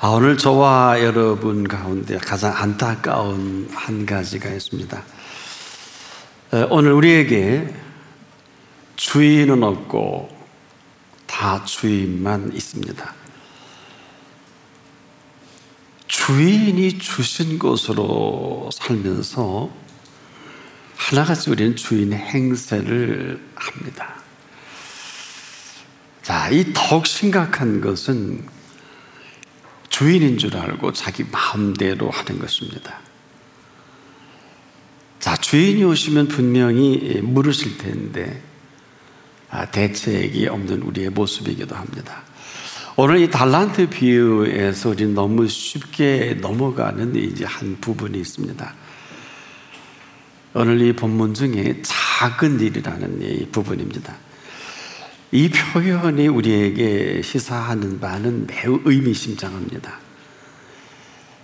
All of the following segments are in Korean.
오늘 저와 여러분 가운데 가장 안타까운 한 가지가 있습니다. 오늘 우리에게 주인은 없고 다 주인만 있습니다. 주인이 주신 것으로 살면서 하나같이 우리는 주인의 행세를 합니다. 자, 이 더욱 심각한 것은 주인인 줄 알고 자기 마음대로 하는 것입니다. 자, 주인이 오시면 분명히 물으실 텐데 대책이 없는 우리의 모습이기도 합니다. 오늘 이 달란트 비유에서 우리는 너무 쉽게 넘어가는 이제 한 부분이 있습니다. 오늘 이 본문 중에 작은 일이라는 이 부분입니다. 이 표현이 우리에게 시사하는 바는 매우 의미심장합니다.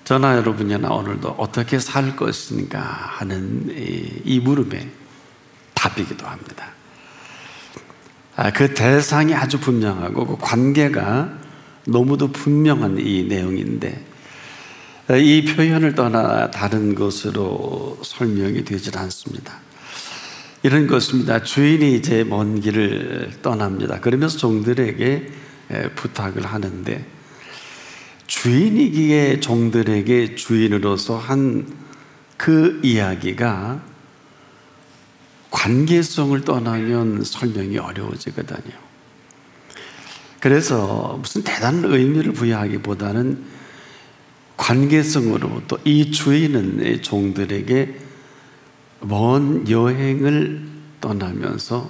저나 여러분이나 오늘도 어떻게 살 것인가 하는 이 물음의 답이기도 합니다. 그 대상이 아주 분명하고 그 관계가 너무도 분명한 이 내용인데 이 표현을 떠나 다른 것으로 설명이 되질 않습니다. 이런 것입니다. 주인이 이제 먼 길을 떠납니다. 그러면서 종들에게 부탁을 하는데 주인이기에 종들에게 주인으로서 한 그 이야기가 관계성을 떠나면 설명이 어려워지거든요. 그래서 무슨 대단한 의미를 부여하기보다는 관계성으로부터 이 주인은 종들에게 먼 여행을 떠나면서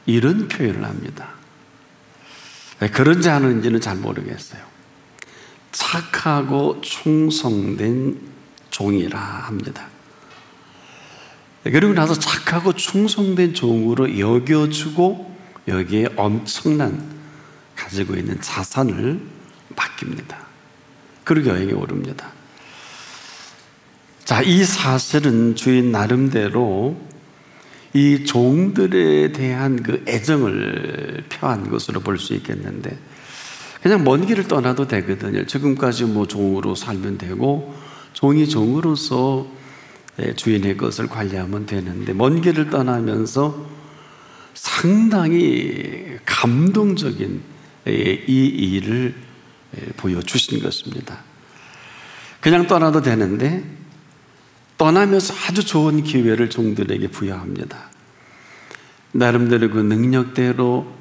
이런 표현을 합니다. 그런지 아는지는 잘 모르겠어요. 착하고 충성된 종이라 합니다. 그리고 나서 착하고 충성된 종으로 여겨주고 여기에 엄청난 가지고 있는 자산을 맡깁니다. 그리고 여행에 오릅니다. 자, 이 사실은 주인 나름대로 이 종들에 대한 그 애정을 표한 것으로 볼 수 있겠는데 그냥 먼 길을 떠나도 되거든요. 지금까지 뭐 종으로 살면 되고 종이 종으로서 주인의 것을 관리하면 되는데 먼 길을 떠나면서 상당히 감동적인 이 일을 보여주신 것입니다. 그냥 떠나도 되는데 떠나면서 아주 좋은 기회를 종들에게 부여합니다. 나름대로 그 능력대로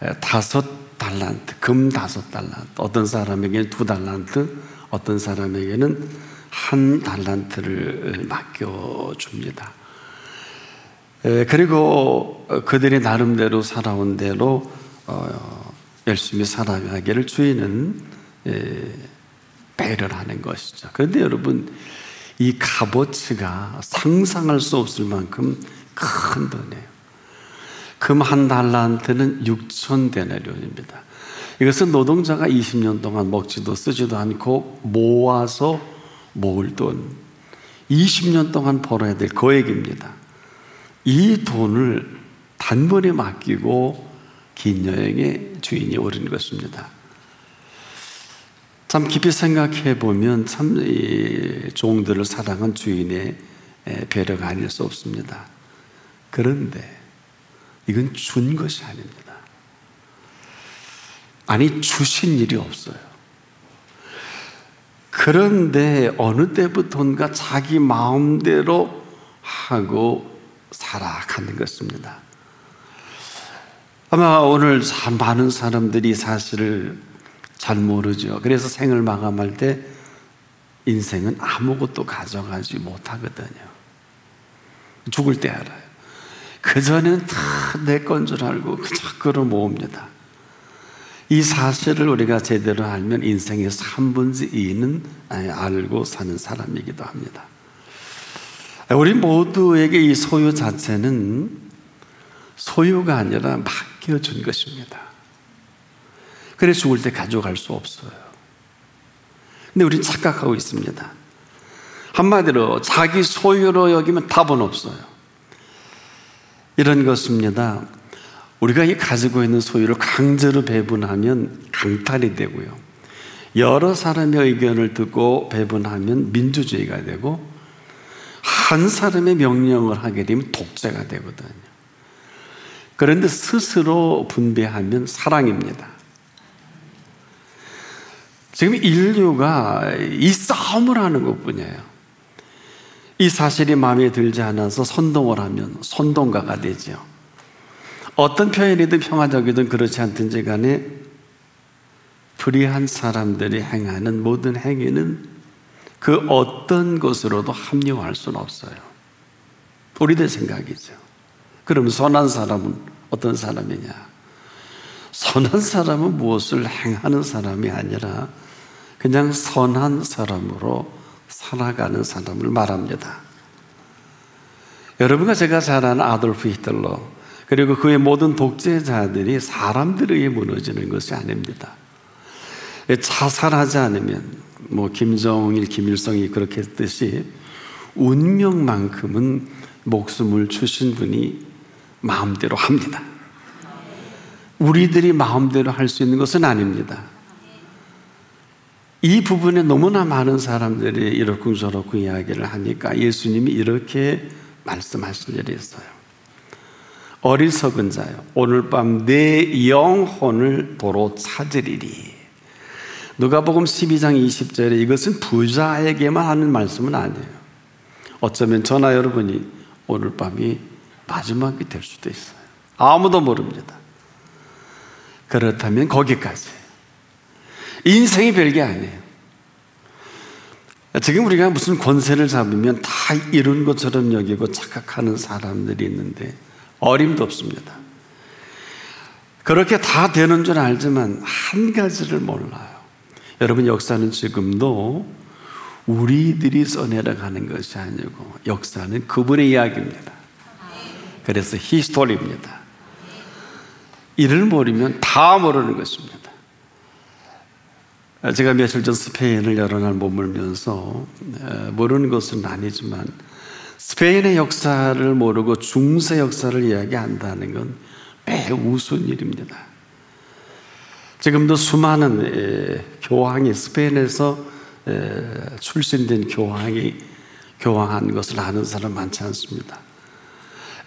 5달란트, 금 5달란트, 어떤 사람에게는 2달란트, 어떤 사람에게는 1달란트를 맡겨줍니다. 그리고 그들이 나름대로 살아온 대로 열심히 살아가기를 주인은 배려를 하는 것이죠. 그런데 여러분, 이 값어치가 상상할 수 없을 만큼 큰 돈이에요. 금 1달란트는 6,000데나리온입니다. 이것은 노동자가 20년 동안 먹지도 쓰지도 않고 모아서 모을 돈, 20년 동안 벌어야 될 거액입니다. 이 돈을 단번에 맡기고 긴 여행에 주인이 오른 것입니다. 참 깊이 생각해 보면 참 이 종들을 사랑한 주인의 배려가 아닐 수 없습니다. 그런데 이건 준 것이 아닙니다. 아니, 주신 일이 없어요. 그런데 어느 때부터인가 자기 마음대로 하고 살아가는 것입니다. 아마 오늘 참 많은 사람들이 사실을 잘 모르죠. 그래서 생을 마감할 때 인생은 아무것도 가져가지 못하거든요. 죽을 때 알아요. 그전에는 다 내 건 줄 알고 그저 끌어 모읍니다. 이 사실을 우리가 제대로 알면 인생의 3분의 2는 알고 사는 사람이기도 합니다. 우리 모두에게 이 소유 자체는 소유가 아니라 맡겨준 것입니다. 그래 죽을 때 가져갈 수 없어요. 근데 우리는 착각하고 있습니다. 한마디로 자기 소유로 여기면 답은 없어요. 이런 것입니다. 우리가 이 가지고 있는 소유를 강제로 배분하면 강탈이 되고요. 여러 사람의 의견을 듣고 배분하면 민주주의가 되고, 한 사람의 명령을 하게 되면 독재가 되거든요. 그런데 스스로 분배하면 사랑입니다. 지금 인류가 이 싸움을 하는 것뿐이에요. 이 사실이 마음에 들지 않아서 선동을 하면 선동가가 되죠. 어떤 표현이든 평화적이든 그렇지 않든지 간에 불의한 사람들이 행하는 모든 행위는 그 어떤 것으로도 합리화할 수는 없어요. 우리들 생각이죠. 그럼 선한 사람은 어떤 사람이냐? 선한 사람은 무엇을 행하는 사람이 아니라 그냥 선한 사람으로 살아가는 사람을 말합니다. 여러분과 제가 잘 아는 아돌프 히틀러, 그리고 그의 모든 독재자들이 사람들에 의해 무너지는 것이 아닙니다. 자살하지 않으면 김정일, 김일성이 그렇게 했듯이 운명만큼은 목숨을 주신 분이 마음대로 합니다. 우리들이 마음대로 할 수 있는 것은 아닙니다. 이 부분에 너무나 많은 사람들이 이렇쿵저렇쿵 이야기를 하니까 예수님이 이렇게 말씀하신 일이 있어요. 어리석은 자요, 오늘 밤 내 영혼을 도로 찾으리리. 누가복음 12장 20절에 이것은 부자에게만 하는 말씀은 아니에요. 어쩌면 저나 여러분이 오늘 밤이 마지막이 될 수도 있어요. 아무도 모릅니다. 그렇다면 거기까지. 인생이 별게 아니에요. 지금 우리가 무슨 권세를 잡으면 다 이룬 것처럼 여기고 착각하는 사람들이 있는데 어림도 없습니다. 그렇게 다 되는 줄 알지만 한 가지를 몰라요. 여러분, 역사는 지금도 우리들이 써내려가는 것이 아니고 역사는 그분의 이야기입니다. 그래서 히스토리입니다. 이를 모르면 다 모르는 것입니다. 제가 며칠 전 스페인을 여러 날 머물면서 모르는 것은 아니지만 스페인의 역사를 모르고 중세 역사를 이야기한다는 건 매우 우스운 일입니다. 지금도 수많은 교황이 스페인에서 출신된 교황이 교황한 것을 아는 사람 많지 않습니다.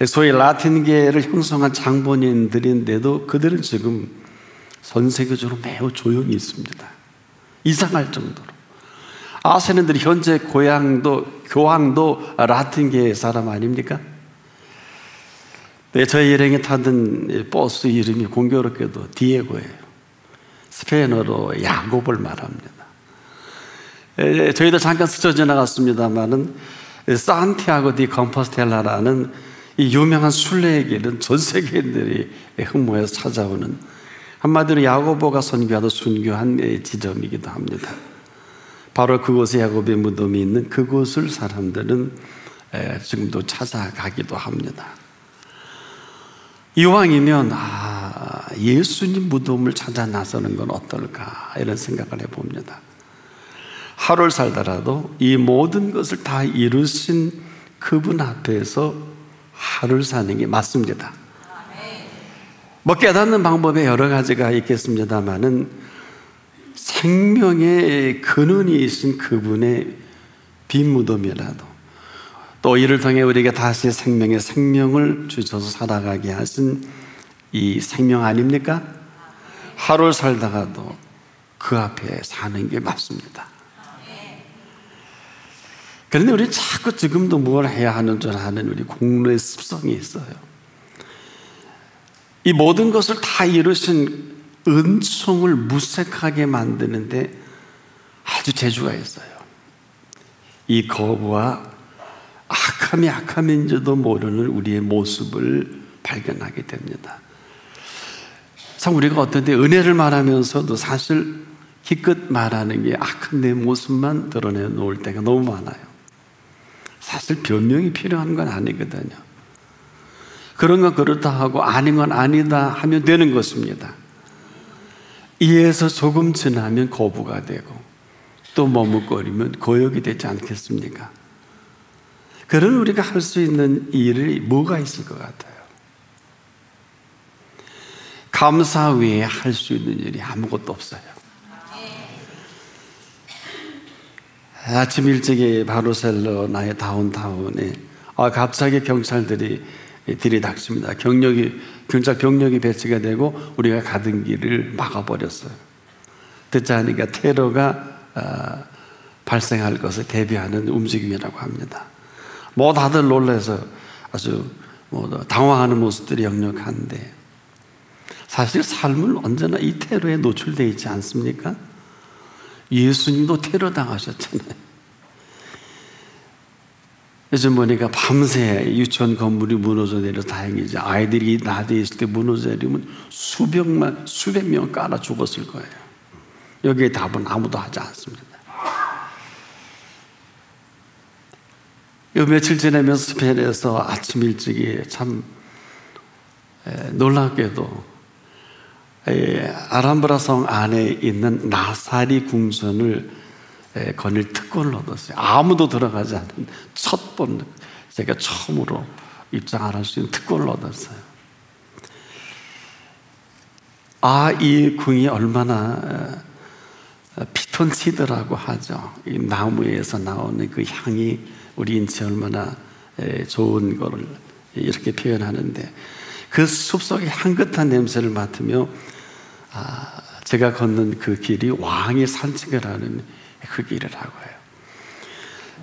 소위 라틴계를 형성한 장본인들인데도 그들은 지금 전 세계적으로 매우 조용히 있습니다. 이상할 정도로. 아시는들이 현재 교황도 라틴계의 사람 아닙니까? 네, 저희 일행이 타던 버스 이름이 공교롭게도 디에고예요. 스페인어로 야곱을 말합니다. 저희도 잠깐 스쳐 지나갔습니다만은 산티아고 디 컴포스텔라라는 이 유명한 순례의 길은 전 세계인들이 흠모해서 찾아오는, 한마디로 야고보가 선교하던 순교한 지점이기도 합니다. 바로 그곳에 야고보의 무덤이 있는 그곳을 사람들은 지금도 찾아가기도 합니다. 이왕이면 예수님 무덤을 찾아 나서는 건 어떨까, 이런 생각을 해봅니다. 하루를 살더라도 이 모든 것을 다 이루신 그분 앞에서 하루를 사는 게 맞습니다. 깨닫는 방법에 여러 가지가 있겠습니다만은 생명의 근원이신 그분의 빈 무덤이라도, 또 이를 통해 우리에게 다시 생명을 주셔서 살아가게 하신 이 생명 아닙니까? 하루를 살다가도 그 앞에 사는 게 맞습니다. 그런데 우리 자꾸 지금도 뭘 해야 하는 줄 아는 우리 공로의 습성이 있어요. 이 모든 것을 다 이루신 은총을 무색하게 만드는데 아주 재주가 있어요. 이 거부와 악함인지도 모르는 우리의 모습을 발견하게 됩니다. 참 우리가 어떤 때 은혜를 말하면서도 사실 기껏 말하는 게 악한 내 모습만 드러내놓을 때가 너무 많아요. 사실 변명이 필요한 건 아니거든요. 그런 건 그렇다 하고 아닌 건 아니다 하면 되는 것입니다. 이에서 조금 지나면 거부가 되고 또 머뭇거리면 고역이 되지 않겠습니까? 그런 우리가 할 수 있는 일이 뭐가 있을 것 같아요? 감사 외에 할 수 있는 일이 아무것도 없어요. 아침 일찍이 바르셀로나의 다운타운에 갑자기 경찰들이 들이닥칩니다. 경찰 병력이 배치가 되고 우리가 가던 길을 막아버렸어요. 듣자 하니까 테러가 발생할 것을 대비하는 움직임이라고 합니다. 다들 놀라서 아주 당황하는 모습들이 역력한데, 사실 삶은 언제나 이 테러에 노출되어 있지 않습니까? 예수님도 테러 당하셨잖아요. 요즘 보니까 밤새 유치원 건물이 무너져 내려서 다행이지, 아이들이 나대에 있을 때 무너져 내리면 수백 명 깔아 죽었을 거예요. 여기에 답은 아무도 하지 않습니다. 요 며칠 지나면서 스페인에서 아침 일찍이 참 놀랍게도 아람브라 성 안에 있는 나사리 궁전을 거닐 특권을 얻었어요. 아무도 들어가지 않은 첫 번, 제가 처음으로 입장을 할 수 있는 특권을 얻었어요. 이 궁이 얼마나 피톤치드라고 하죠. 이 나무에서 나오는 그 향이 우리 인체에 얼마나 좋은 거를 이렇게 표현하는데, 그 숲속의 향긋한 냄새를 맡으며 제가 걷는 그 길이 왕의 산책을 하는 그 길이라고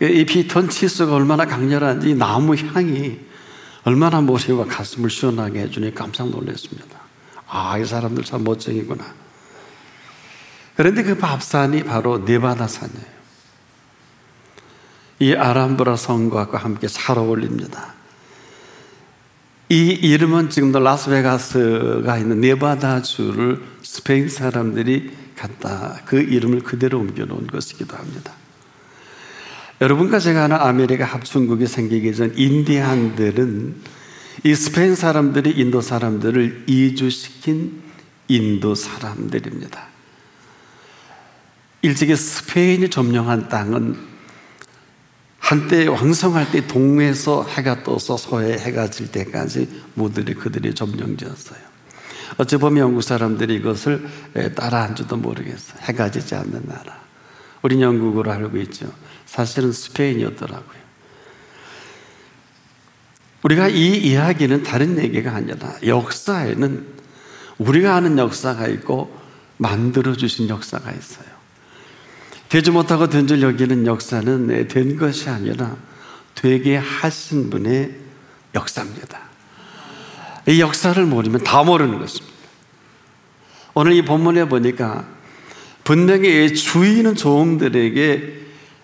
해요. 이 피톤치스가 얼마나 강렬한지, 나무 향이 얼마나 머리와 가슴을 시원하게 해주니 깜짝 놀랐습니다. 이 사람들 참 멋쟁이구나. 그런데 그 밥산이 바로 네바다 산이에요. 이 아람브라 성과 함께 잘 어울립니다. 이 이름은 지금도 라스베가스가 있는 네바다주를 스페인 사람들이 갖다 그 이름을 그대로 옮겨놓은 것이기도 합니다. 여러분과 제가 아는 아메리카 합중국이 생기기 전 인디안들은 이 스페인 사람들이 인도 사람들을 이주시킨 인도 사람들입니다. 일찍이 스페인이 점령한 땅은 한때 왕성할 때 동에서 해가 떠서 서해 해가 질 때까지 모두들이 그들이 점령지었어요. 어찌 보면 영국 사람들이 이것을 따라한지도 모르겠어요. 해가 지지 않는 나라. 우린 영국으로 알고 있죠. 사실은 스페인이었더라고요. 우리가 이 이야기는 다른 얘기가 아니라, 역사에는 우리가 아는 역사가 있고 만들어주신 역사가 있어요. 되지 못하고 된 줄 여기는 역사는 된 것이 아니라 되게 하신 분의 역사입니다. 이 역사를 모르면 다 모르는 것입니다. 오늘 이 본문에 보니까 분명히 주인은 종들에게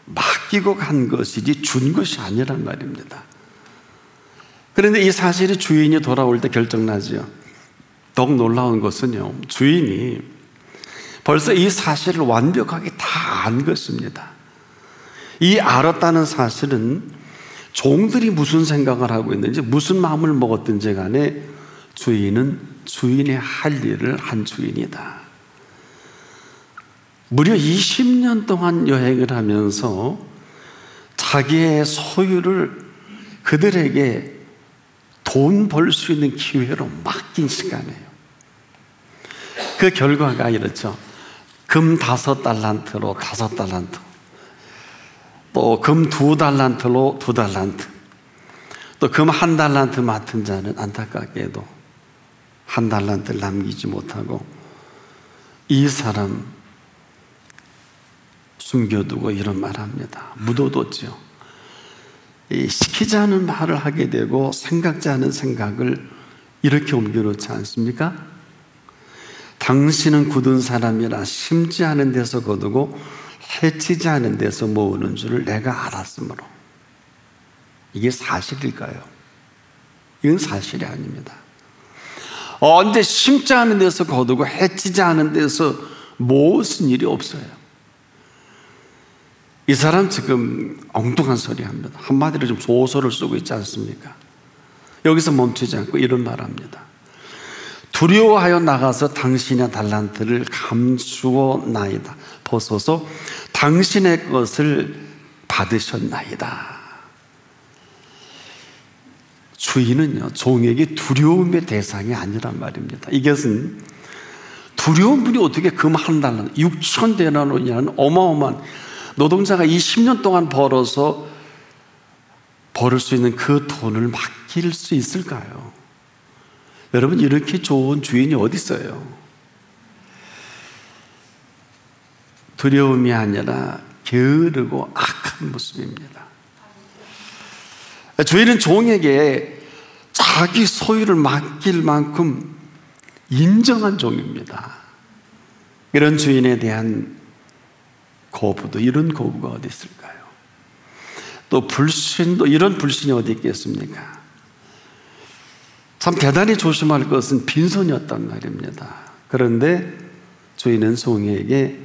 맡기고 간 것이지 준 것이 아니란 말입니다. 그런데 이 사실이 주인이 돌아올 때 결정나죠. 더욱 놀라운 것은요, 주인이 벌써 이 사실을 완벽하게 다 안 것입니다. 이 알았다는 사실은 종들이 무슨 생각을 하고 있는지, 무슨 마음을 먹었든지 간에 주인은 주인의 할 일을 한 주인이다. 무려 20년 동안 여행을 하면서 자기의 소유를 그들에게 돈 벌 수 있는 기회로 맡긴 시간이에요. 그 결과가 이렇죠. 금 5달란트로 5달란트, 또 금 2달란트로 2달란트, 또 금 1달란트 맡은 자는 안타깝게도 1달란트를 남기지 못하고 이 사람 숨겨두고 이런 말 합니다. 묻어뒀죠. 시키지 않은 말을 하게 되고 생각지 않은 생각을 이렇게 옮겨놓지 않습니까? 당신은 굳은 사람이라 심지 않은 데서 거두고 해치지 않은 데서 모으는 줄을 내가 알았으므로. 이게 사실일까요? 이건 사실이 아닙니다. 언제 심지 않은 데서 거두고 해치지 않은 데서 모으신 일이 없어요. 이 사람 지금 엉뚱한 소리 합니다. 한마디로 좀 소설을 쓰고 있지 않습니까? 여기서 멈추지 않고 이런 말 합니다. 두려워하여 나가서 당신의 달란트를 감추어 나이다. 벗어서 당신의 것을 받으셨나이다. 주인은요, 종에게 두려움의 대상이 아니란 말입니다. 이것은 두려운 분이 어떻게 금 1달란트, 6,000데나리온이라는 어마어마한 노동자가 20년 동안 벌어서 벌을 수 있는 그 돈을 맡길 수 있을까요? 여러분, 이렇게 좋은 주인이 어디 있어요? 두려움이 아니라 게으르고 악한 모습입니다. 주인은 종에게 자기 소유를 맡길 만큼 인정한 종입니다. 이런 주인에 대한 거부도, 이런 거부가 어디 있을까요? 또 불신도, 이런 불신이 어디 있겠습니까? 참 대단히 조심할 것은 빈손이었단 말입니다. 그런데 주인은 종에게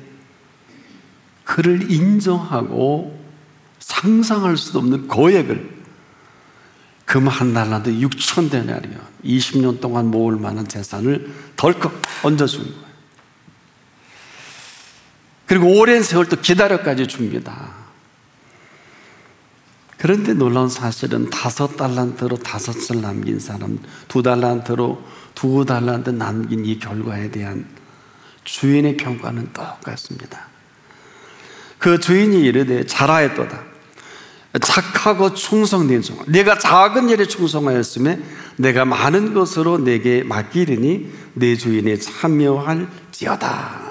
그를 인정하고 상상할 수도 없는 거액을, 금 한 달란트 6,000데나리온, 20년 동안 모을 만한 재산을 덜컥 얹어준 거예요. 그리고 오랜 세월 또 기다려까지 줍니다. 그런데 놀라운 사실은 5달란트로 5을 남긴 사람, 2달란트로 2달란트 남긴 이 결과에 대한 주인의 평가는 똑같습니다. 그 주인이 이르되 잘하였도다. 착하고 충성된 종, 내가 작은 일에 충성하였으면 내가 많은 것으로 내게 맡기리니 내 주인에 참여할지어다.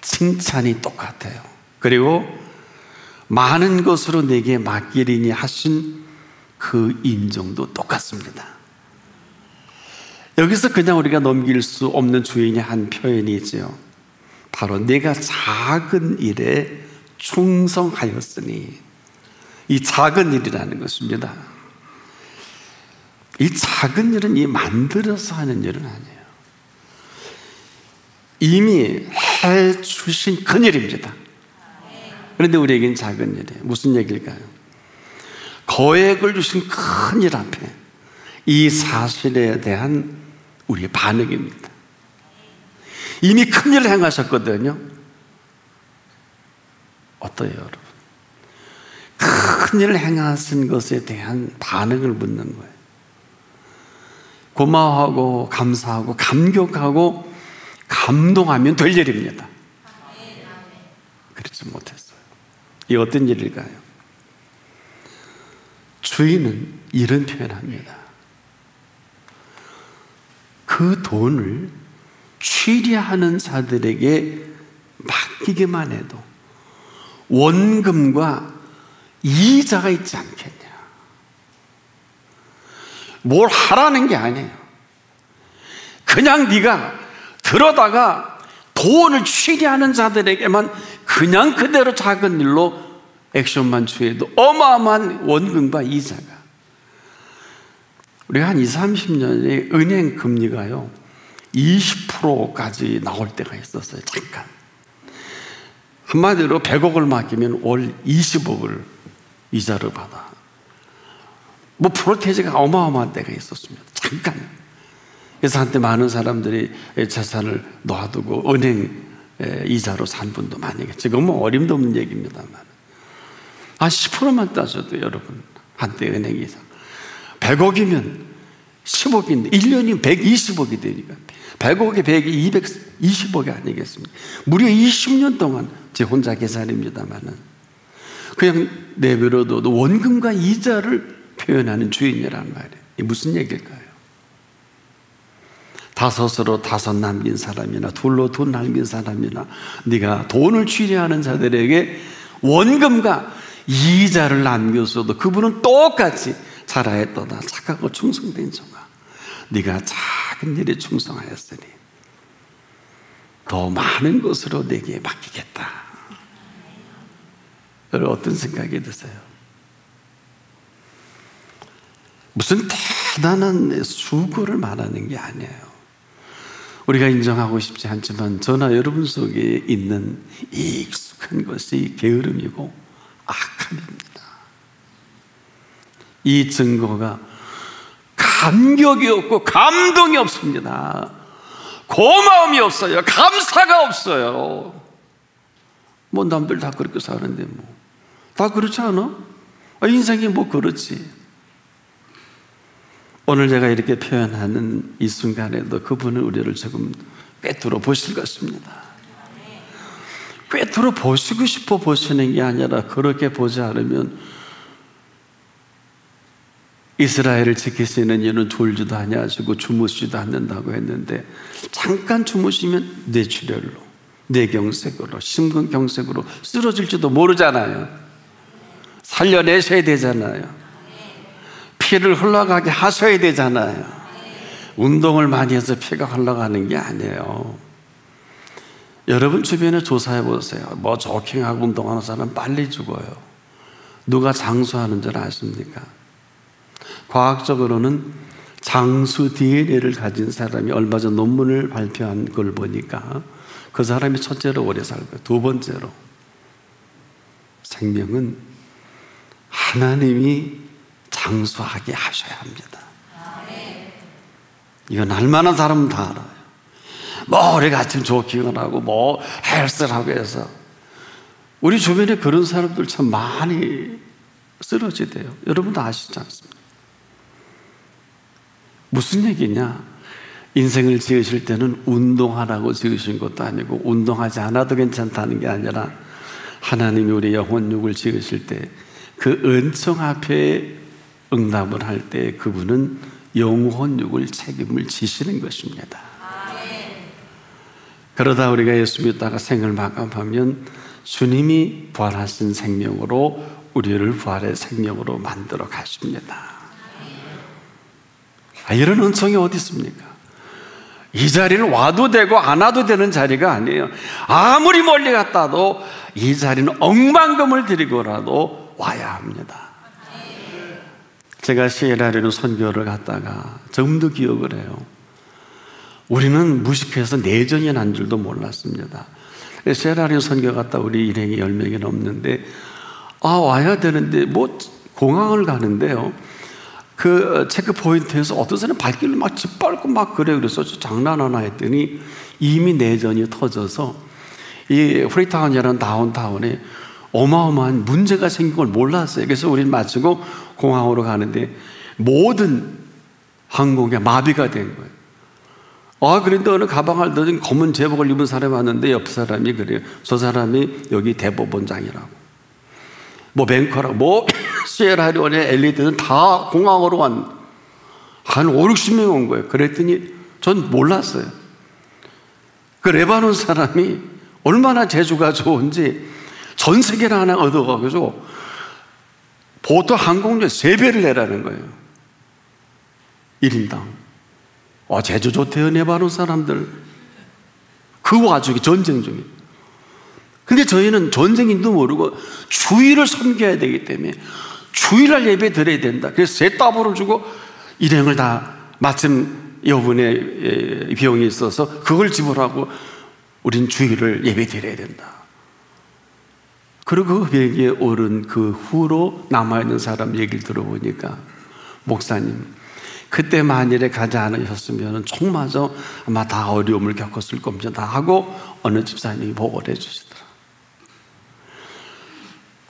칭찬이 똑같아요. 그리고 많은 것으로 내게 맡기리니 하신 그 인정도 똑같습니다. 여기서 그냥 우리가 넘길 수 없는 주인의 한 표현이 있죠. 바로 내가 작은 일에 충성하였으니, 이 작은 일이라는 것입니다. 이 작은 일은 이 만들어서 하는 일은 아니에요. 이미 해주신 큰 일입니다. 그런데 우리에겐 작은 일이에요. 무슨 얘기일까요? 거액을 주신 큰 일 앞에 이 사실에 대한 우리의 반응입니다. 이미 큰 일을 행하셨거든요. 어떠해요, 여러분? 큰 일을 행하신 것에 대한 반응을 묻는 거예요. 고마워하고 감사하고 감격하고 감동하면 될 일입니다. 그렇지 못했어요. 이 어떤 일일까요? 주인은 이런 표현합니다. 그 돈을 취리하는 자들에게 맡기기만 해도 원금과 이자가 있지 않겠냐. 뭘 하라는 게 아니에요. 그냥 네가 들어다가 돈을 취리하는 자들에게만 그냥 그대로 작은 일로 액션만 취해도 어마어마한 원금과 이자가. 우리가 한 20, 30년에 은행 금리가요 20%까지 나올 때가 있었어요. 잠깐. 한마디로 100억을 맡기면 월 20억을 이자를 받아. 뭐 프로테이지가 어마어마한 때가 있었습니다. 잠깐. 그래서 한때 많은 사람들이 재산을 놔두고 은행 이자로 산 분도 많이 계세요. 지금은 어림도 없는 얘기입니다만 한 10%만 따져도 여러분, 한때 은행 이자 100억이면 10억인데 1년이면 120억이 되니까 100억에 100이 220억이 아니겠습니까? 무려 20년 동안 제 혼자 계산입니다만은 그냥 내버려둬도 원금과 이자를 표현하는 주인이란 말이에요. 이게 무슨 얘기일까요? 5으로 5 남긴 사람이나 2로 2 남긴 사람이나 네가 돈을 취리하는 자들에게 원금과 이자를 남겼어도 그분은 똑같이 잘하였도다. 착하고 충성된 종아, 네가 작은 일에 충성하였으니 더 많은 것으로 내게 맡기겠다. 여러분, 어떤 생각이 드세요? 무슨 대단한 수고를 말하는 게 아니에요. 우리가 인정하고 싶지 않지만 저나 여러분 속에 있는 익숙한 것이 게으름이고 악함입니다. 이 증거가 감격이 없고 감동이 없습니다. 고마움이 없어요. 감사가 없어요. 뭐 남들 다 그렇게 사는데 뭐 다 그렇지 않아? 인생이 뭐 그렇지. 오늘 제가 이렇게 표현하는 이 순간에도 그분은 우리를 조금 꿰뚫어 보실 것입니다. 꿰뚫어 보시고 싶어 보시는 게 아니라 그렇게 보지 않으면 이스라엘을 지키시는 이는 졸지도 아니하시고 주무시지도 않는다고 했는데 잠깐 주무시면 뇌출혈로, 뇌경색으로, 심근경색으로 쓰러질지도 모르잖아요. 살려내셔야 되잖아요. 피를 흘러가게 하셔야 되잖아요. 운동을 많이 해서 피가 흘러가는 게 아니에요. 여러분 주변에 조사해 보세요. 뭐 조깅하고 운동하는 사람 빨리 죽어요. 누가 장수하는 줄 아십니까? 과학적으로는 장수 DNA를 가진 사람이 얼마 전 논문을 발표한 걸 보니까 그 사람이 첫째로 오래 살고요. 두 번째로 생명은 하나님이 장수하게 하셔야 합니다. 이건 알만한 사람은 다 알아요. 뭐 우리가 아침 조깅을 하고 뭐 헬스를 하고 해서 우리 주변에 그런 사람들 참 많이 쓰러지대요. 여러분도 아시지 않습니까? 무슨 얘기냐? 인생을 지으실 때는 운동하라고 지으신 것도 아니고 운동하지 않아도 괜찮다는 게 아니라 하나님이 우리 영혼육을 지으실 때 그 은총 앞에 응답을 할 때 그분은 영혼육을 책임을 지시는 것입니다. 그러다 우리가 예수 믿다가 생을 마감하면 주님이 부활하신 생명으로 우리를 부활의 생명으로 만들어 가십니다. 이런 은총이 어디 있습니까? 이 자리는 와도 되고 안 와도 되는 자리가 아니에요. 아무리 멀리 갔다도 이 자리는 억만금을 드리고라도 와야 합니다. 제가 시에라리온 선교를 갔다가 지금도 기억을 해요. 우리는 무식해서 내전이 난 줄도 몰랐습니다. 시에라리온 선교 갔다 우리 일행이 10명이 넘는데 와야 되는데 뭐 공항을 가는데요. 그 체크 포인트에서 어떤 사람이 발길을 막 짓밟고 막 그래서 장난하나 했더니 이미 내전이 터져서 이 프리타운이라는 다운타운에 어마어마한 문제가 생긴 걸 몰랐어요. 그래서 우리는 마치고 공항으로 가는데 모든 항공에 마비가 된 거예요. 그런데 어느 가방을 넣은 검은 제복을 입은 사람이 왔는데 옆 사람이 그래요. 저 사람이 여기 대법원장이라고. 뭐 뱅커라고. 뭐 시에라리온의 엘리트는 다 공항으로 한 5, 60명 온 거예요. 그랬더니 전 몰랐어요. 그 레바논 사람이 얼마나 재주가 좋은지 전 세계를 하나 얻어가지고 보통 항공료 3배를 내라는 거예요. 1인당. 재주 좋대요, 레바논 사람들. 그 와중에 전쟁 중에. 근데 저희는 전쟁인도 모르고 주일을 섬겨야 되기 때문에 주일날 예배 드려야 된다. 그래서 세 따블을 주고 일행을 다 마침 여분의 비용이 있어서 그걸 지불하고 우린 주일을 예배 드려야 된다. 그리고 그 비행기에 오른 그 후로 남아있는 사람 얘기를 들어보니까 목사님 그때 만일에 가지 않으셨으면 총마저 아마 다 어려움을 겪었을 겁니다 하고 어느 집사님이 보고를 해주시더라.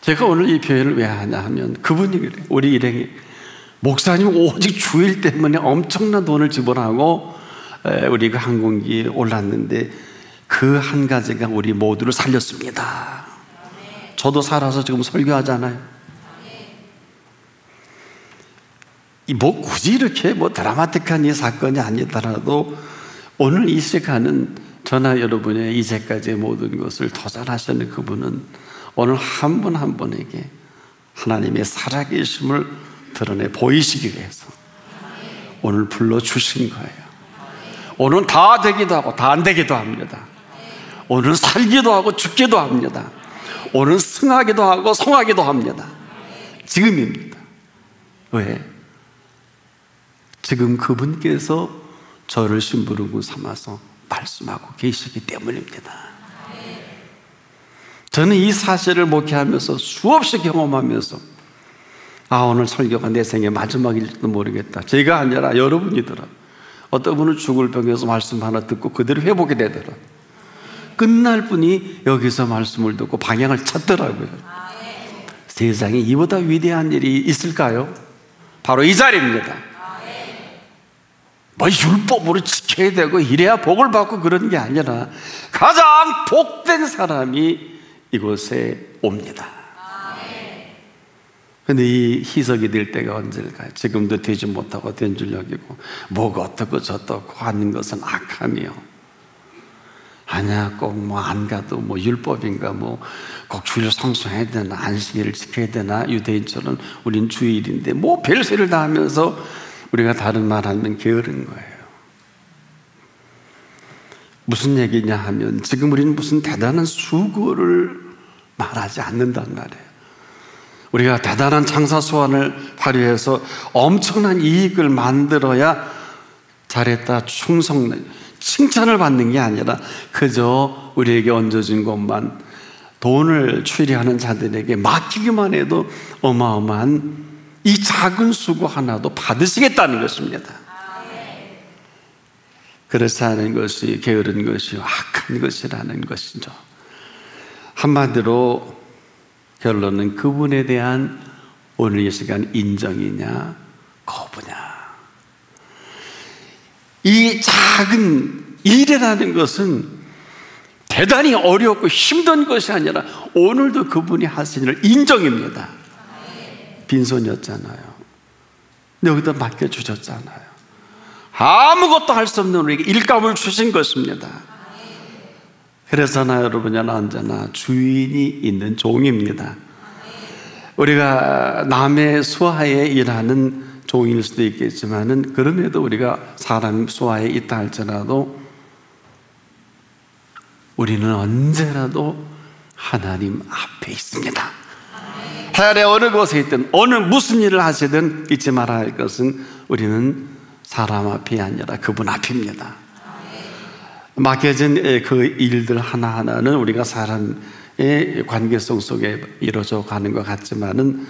제가 오늘 이 표현을 왜 하냐 하면 그분이 그래요. 우리 일행이 목사님 오직 주일 때문에 엄청난 돈을 지불하고 우리 그 항공기에 올랐는데 그 한 가지가 우리 모두를 살렸습니다. 저도 살아서 지금 설교하잖아요. 뭐 굳이 이렇게 뭐 드라마틱한 이 사건이 아니더라도 오늘 이 시간은 저나 여러분의 이제까지의 모든 것을 더 잘하시는 그분은 오늘 한 분 한 분에게 하나님의 살아계심을 드러내 보이시기 위해서 오늘 불러주신 거예요. 오늘은 다 되기도 하고 다 안 되기도 합니다. 오늘은 살기도 하고 죽기도 합니다. 오늘은 승하기도 하고 성하기도 합니다. 지금입니다. 왜? 지금 그분께서 저를 심부름꾼 삼아서 말씀하고 계시기 때문입니다. 저는 이 사실을 목회하면서 수없이 경험하면서 오늘 설교가 내 생의 마지막일지도 모르겠다. 제가 아니라 여러분이더라. 어떤 분은 죽을 병에서 말씀 하나 듣고 그대로 회복이 되더라. 끝날 분이 여기서 말씀을 듣고 방향을 찾더라고요. 세상에 이보다 위대한 일이 있을까요? 바로 이 자리입니다. 뭐 율법으로 지켜야 되고 이래야 복을 받고 그런 게 아니라 가장 복된 사람이 이곳에 옵니다. 근데 이 희석이 될 때가 언제일까요? 지금도 되지 못하고 된 줄 여기고 뭐가 어떻고 저떻고 하는 것은 악함이요. 아니야, 꼭 뭐 안 가도 뭐 율법인가, 뭐 꼭 주일 성수해야 되나, 안식일을 지켜야 되나, 유대인처럼 우린 주일인데 뭐 별세를 다 하면서 우리가 다른 말 하면 게으른 거예요. 무슨 얘기냐 하면 지금 우리는 무슨 대단한 수고를 말하지 않는단 말이에요. 우리가 대단한 장사 소환을 발휘해서 엄청난 이익을 만들어야 잘했다, 충성, 칭찬을 받는 게 아니라 그저 우리에게 얹어진 것만 돈을 추리하는 자들에게 맡기기만 해도 어마어마한 이 작은 수고 하나도 받으시겠다는 것입니다. 그렇지 않은 것이 게으른 것이요 악한 것이라는 것이죠. 한마디로 결론은 그분에 대한 오늘 이 시간 인정이냐 거부냐. 이 작은 일이라는 것은 대단히 어렵고 힘든 것이 아니라 오늘도 그분이 하신 일을 인정입니다. 빈손이었잖아요. 여기다 맡겨주셨잖아요. 아무것도 할 수 없는 우리에게 일감을 주신 것입니다. 그래서 여러분은 언제나 주인이 있는 종입니다. 우리가 남의 수하에 일하는 종일 수도 있겠지만은 그럼에도 우리가 사람 수하에 있다 할지라도 우리는 언제라도 하나님 앞에 있습니다. 해안의 어느 곳에 있든 어느 무슨 일을 하시든 잊지 말아야 할 것은 우리는 사람 앞이 아니라 그분 앞입니다. 맡겨진 그 일들 하나하나는 우리가 사람의 관계성 속에 이루어져 가는 것 같지만은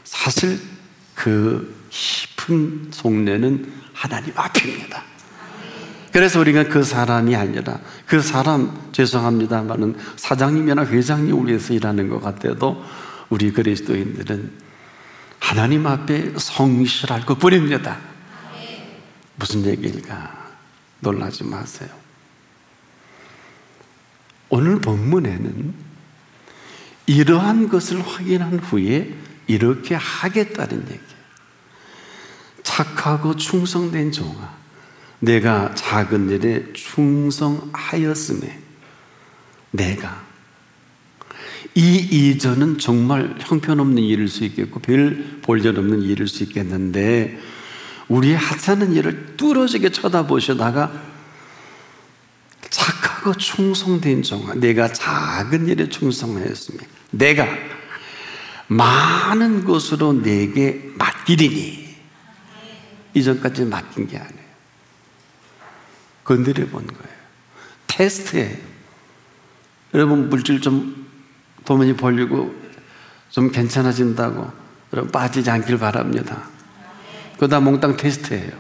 사실 그 깊은 속내는 하나님 앞입니다. 그래서 우리가 그 사람이 아니라 그 사람, 죄송합니다만은 사장님이나 회장님 위해서 일하는 것 같아도 우리 그리스도인들은 하나님 앞에 성실할 것뿐입니다. 무슨 얘기일까? 놀라지 마세요. 오늘 본문에는 이러한 것을 확인한 후에 이렇게 하겠다는 얘기예요. 착하고 충성된 종아, 내가 작은 일에 충성하였음에 내가 이 이전은 정말 형편없는 일일 수 있겠고 별 볼전없는 일일 수 있겠는데 우리의 하찮은 일을 뚫어지게 쳐다보시다가 착하고 충성된 종아, 내가 작은 일에 충성하였으며 내가 많은 것으로 내게 맡기리니. 이전까지 맡긴 게 아니에요. 건드려 본 거예요. 테스트예요. 여러분 물질 좀 도면이 벌리고 좀 괜찮아진다고 여러분 빠지지 않길 바랍니다. 그러다 몽땅 테스트예요.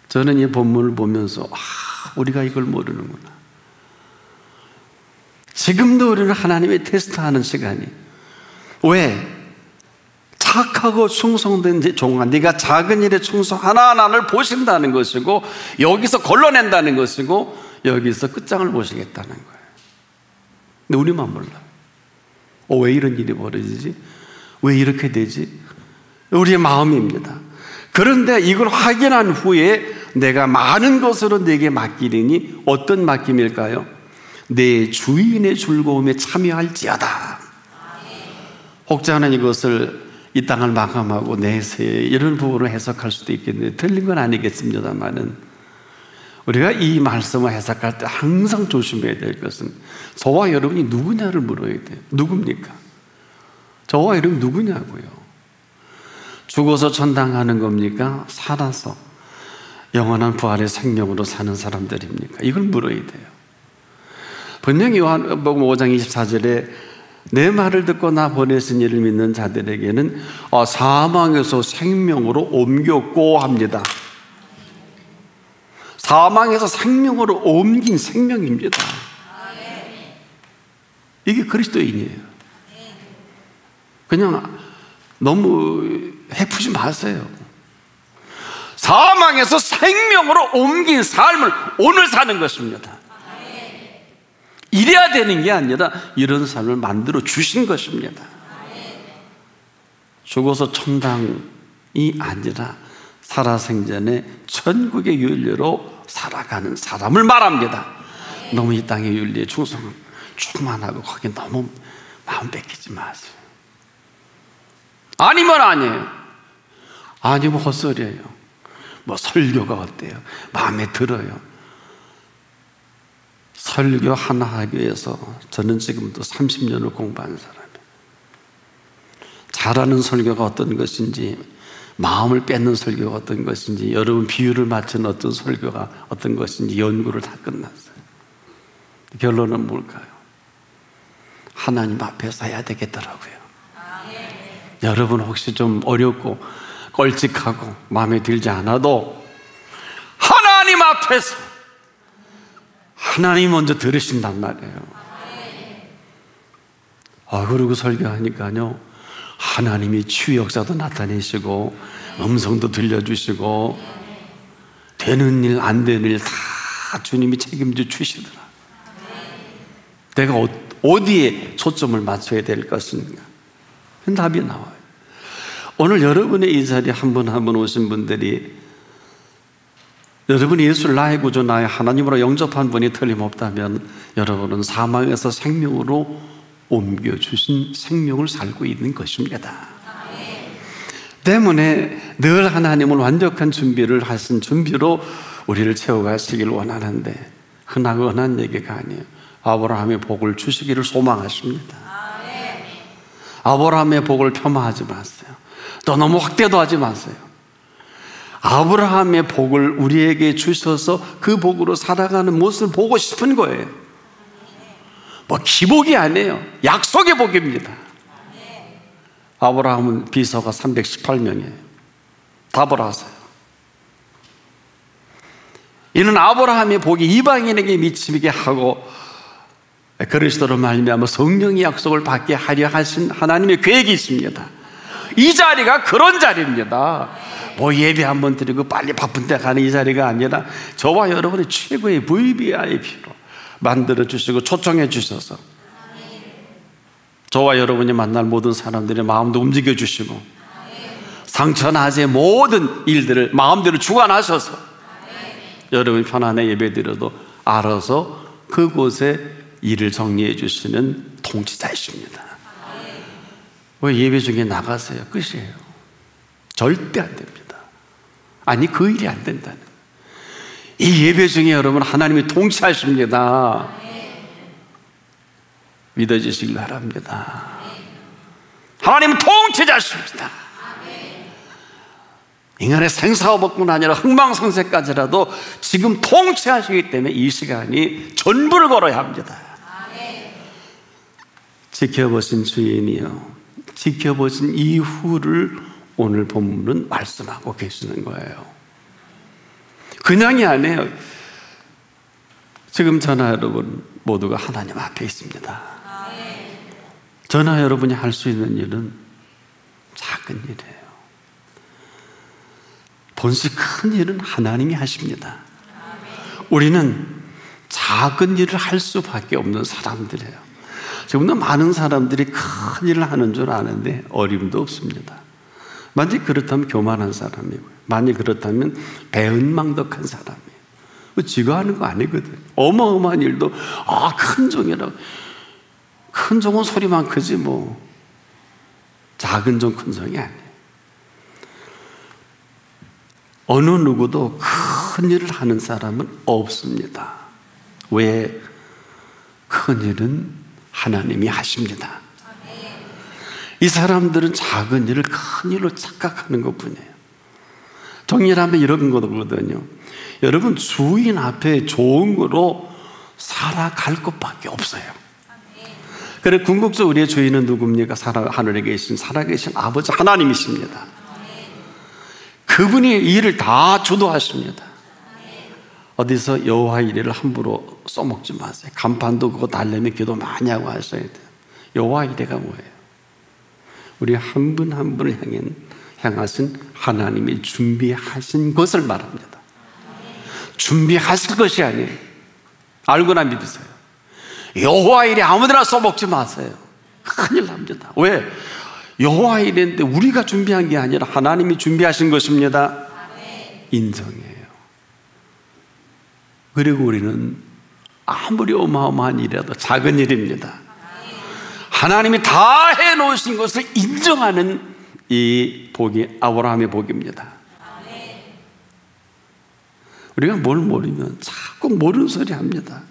저는 이 본문을 보면서 우리가 이걸 모르는구나. 지금도 우리는 하나님의 테스트하는 시간이, 왜? 착하고 충성된 종아, 네가 작은 일에 충성 하나하나를 보신다는 것이고 여기서 걸러낸다는 것이고 여기서 끝장을 보시겠다는 거예요. 근데 우리만 몰라. 왜 이런 일이 벌어지지? 왜 이렇게 되지? 우리의 마음입니다. 그런데 이걸 확인한 후에 내가 많은 것으로 내게 맡기리니, 어떤 맡김일까요? 내 주인의 즐거움에 참여할지어다. 혹자는 이것을 이 땅을 마감하고 내세 이런 부분으로 해석할 수도 있겠는데 틀린 건 아니겠습니다만은, 우리가 이 말씀을 해석할 때 항상 조심해야 될 것은 저와 여러분이 누구냐를 물어야 돼요. 누굽니까? 저와 여러분 누구냐고요? 죽어서 천당 가는 겁니까? 살아서 영원한 부활의 생명으로 사는 사람들입니까? 이걸 물어야 돼요. 분명히 요한복음 5장 24절에 내 말을 듣고 나 보내신 이를 믿는 자들에게는 사망에서 생명으로 옮겼고 합니다. 사망에서 생명으로 옮긴 생명입니다. 이게 그리스도인이에요. 그냥 너무 해프지 마세요. 사망에서 생명으로 옮긴 삶을 오늘 사는 것입니다. 이래야 되는 게 아니라 이런 삶을 만들어 주신 것입니다. 죽어서 천당이 아니라 살아생전에 천국의 윤리로 살아가는 사람을 말합니다. 너무 이 땅의 윤리에 충만하고 거기 너무 마음 뺏기지 마세요. 아니면 아니에요. 아니면 헛소리예요. 뭐 설교가 어때요? 마음에 들어요. 설교 하나 하기 위해서 저는 지금도 30년을 공부한 사람이에요. 잘하는 설교가 어떤 것인지, 마음을 뺏는 설교가 어떤 것인지, 여러분 비유를 맞춘 어떤 설교가 어떤 것인지 연구를 다 끝났어요. 결론은 뭘까요? 하나님 앞에서 해야 되겠더라고요. 여러분 혹시 좀 어렵고 껄찍하고 마음에 들지 않아도 하나님 앞에서 하나님이 먼저 들으신단 말이에요. 그리고 설교하니까요, 하나님이 치유 역사도 나타내시고 음성도 들려주시고 되는 일 안 되는 일 다 주님이 책임져 주시더라. 내가 어디에 초점을 맞춰야 될 것인가? 답이 나와요. 오늘 여러분의 이 자리에 한 분 한 분 오신 분들이 여러분이 예수를 나의 구주, 나의 하나님으로 영접한 분이 틀림없다면 여러분은 사망에서 생명으로 옮겨주신 생명을 살고 있는 것입니다. 때문에 늘 하나님은 완벽한 준비를 하신 준비로 우리를 채워가시길 원하는데 흔하고 흔한 얘기가 아니에요. 아브라함의 복을 주시기를 소망하십니다. 아브라함의 복을 폄하하지 마세요. 또 너무 확대도 하지 마세요. 아브라함의 복을 우리에게 주셔서 그 복으로 살아가는 모습을 보고 싶은 거예요. 뭐 기복이 아니에요. 약속의 복입니다. 아브라함은 비서가 318명이에요. 답을 하세요. 이는 아브라함의 복이 이방인에게 미치게 하고 그리스도로 말미암아 성령의 약속을 받게 하려 하신 하나님의 계획이 있습니다. 이 자리가 그런 자리입니다. 뭐 예배 한번 드리고 빨리 바쁜 데 가는 이 자리가 아니라 저와 여러분의 최고의 VVIP로 만들어 주시고 초청해 주셔서 저와 여러분이 만날 모든 사람들의 마음도 움직여 주시고 상처나제 모든 일들을 마음대로 주관하셔서 여러분이 편안하게 예배 드려도 알아서 그곳에 일을 정리해 주시는 통치자이십니다. 왜 예배 중에 나가세요? 끝이에요. 절대 안 됩니다. 아니 그 일이 안 된다는, 이 예배 중에 여러분 하나님이 통치하십니다. 믿어지시길 바랍니다. 하나님은 통치자십니다. 인간의 생사업뿐 아니라 흥망성쇠까지라도 지금 통치하시기 때문에 이 시간이 전부를 걸어야 합니다. 지켜보신 주인이요, 지켜보신 이후를 오늘 본문은 말씀하고 계시는 거예요. 그냥이 아니에요. 지금 저나 여러분 모두가 하나님 앞에 있습니다. 저나 여러분이 할 수 있는 일은 작은 일이에요. 본시 큰 일은 하나님이 하십니다. 우리는 작은 일을 할 수밖에 없는 사람들이에요. 지금도 많은 사람들이 큰 일을 하는 줄 아는데 어림도 없습니다. 만약 그렇다면 교만한 사람이고, 만약 그렇다면 배은망덕한 사람이에요. 지가 하는 거 아니거든. 어마어마한 일도 큰 종이라고. 큰 종은 소리만 크지 뭐 작은 종 큰 종이 아니에요. 어느 누구도 큰 일을 하는 사람은 없습니다. 왜? 큰 일은 하나님이 하십니다. 이 사람들은 작은 일을 큰 일로 착각하는 것뿐이에요. 정리하면 이런 거거든요. 여러분 주인 앞에 좋은 거로 살아갈 것밖에 없어요. 그래 궁극적으로 우리의 주인은 누굽니까? 하늘에 계신 살아계신 아버지 하나님이십니다. 그분이 이 일을 다 주도하십니다. 어디서 여호와 이레를 함부로 써먹지 마세요. 간판도 그거 달래면 기도 많이 하고 하셔야 돼요. 여호와 이레가 뭐예요? 우리 한 분 한 분을 향하신 하나님이 준비하신 것을 말합니다. 준비하실 것이 아니에요. 알고나 믿으세요. 여호와 일에 아무데나 써먹지 마세요. 큰일 납니다. 왜? 여호와 일인데 우리가 준비한 게 아니라 하나님이 준비하신 것입니다. 인정해요. 그리고 우리는 아무리 어마어마한 일이라도 작은 일입니다. 하나님이 다 해놓으신 것을 인정하는 이 복이 아브라함의 복입니다. 우리가 뭘 모르면 자꾸 모르는 소리 합니다.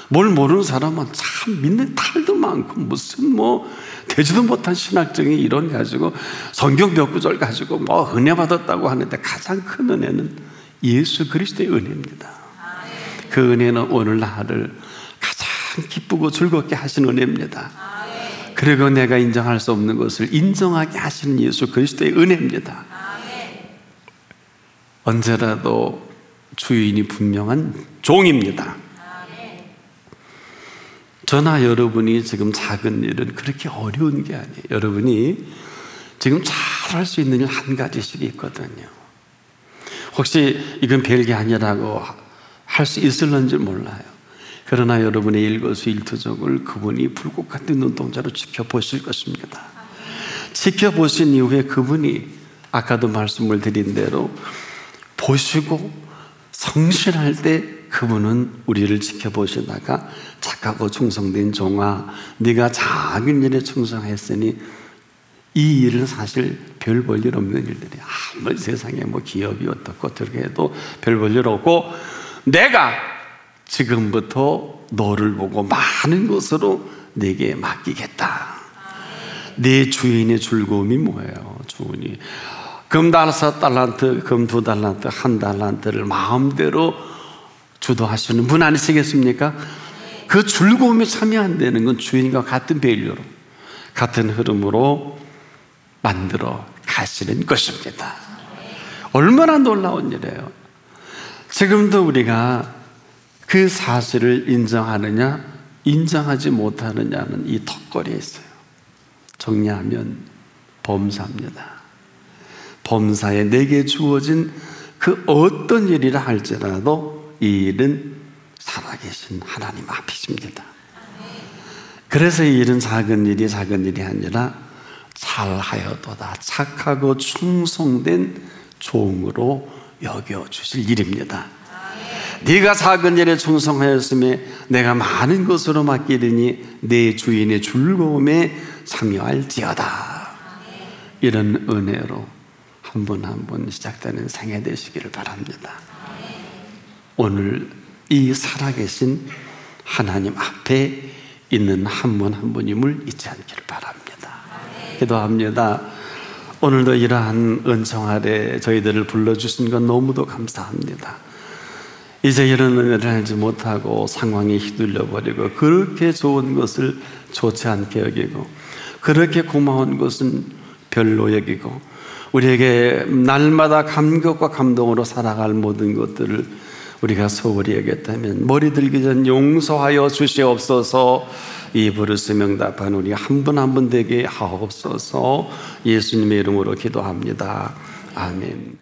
뭘 모르는 사람은 참 믿는 탈도 많고 무슨 되지도 못한 신학적인 이론 가지고 성경 몇 구절 가지고 은혜 받았다고 하는데 가장 큰 은혜는 예수 그리스도의 은혜입니다. 그 은혜는 오늘 나를 가장 기쁘고 즐겁게 하신 은혜입니다. 그리고 내가 인정할 수 없는 것을 인정하게 하시는 예수 그리스도의 은혜입니다. 언제라도 주인이 분명한 종입니다. 저나 여러분이 지금 작은 일은 그렇게 어려운 게 아니에요. 여러분이 지금 잘할 수 있는 일 한 가지씩 있거든요. 혹시 이건 별게 아니라고 할 수 있을런지 몰라요. 그러나 여러분의 일거수일투족을 그분이 불꽃 같은 눈동자로 지켜보실 것입니다. 지켜보신 이후에 그분이 아까도 말씀을 드린 대로 보시고 성실할 때 그분은 우리를 지켜보시다가 착하고 충성된 종아, 네가 작은 일에 충성했으니 이 일은 사실 별 볼 일 없는 일들이야. 아무리 세상에 기업이 어떻고 어떻게 해도 별 볼 일 없고 내가 지금부터 너를 보고 많은 것으로 네게 맡기겠다. 네 주인의 즐거움이 뭐예요? 주인이 금 5달란트, 금 2달란트, 1달란트를 마음대로 주도하시는 분 아니시겠습니까? 그 즐거움에 참여 안 되는 건 주인과 같은 밸류로, 같은 흐름으로 만들어 가시는 것입니다. 얼마나 놀라운 일이에요. 지금도 우리가 그 사실을 인정하느냐 인정하지 못하느냐는 이 턱걸이에 있어요. 정리하면 범사입니다. 범사에 내게 주어진 그 어떤 일이라 할지라도 이 일은 살아계신 하나님 앞이십니다. 그래서 이 일은 작은 일이 아니라 잘하여도다 착하고 충성된 종으로 여겨주실 일입니다. 네가 작은 일에 충성하였으며 내가 많은 것으로 맡기리니 내 주인의 즐거움에 참여할지어다. 이런 은혜로 한 분 한 분 시작되는 생애 되시기를 바랍니다. 오늘 이 살아계신 하나님 앞에 있는 한 분 한 분임을 잊지 않기를 바랍니다. 기도합니다. 오늘도 이러한 은총 아래 저희들을 불러주신 건 너무도 감사합니다. 이제 이런 은혜를 알지 못하고 상황에 휘둘려 버리고 그렇게 좋은 것을 좋지 않게 여기고 그렇게 고마운 것은 별로 여기고 우리에게 날마다 감격과 감동으로 살아갈 모든 것들을 우리가 소홀히 여겼다면 머리 들기 전 용서하여 주시옵소서. 이 부르스 명답한 우리 한 분 한 분 되게 하옵소서. 예수님의 이름으로 기도합니다. 아멘.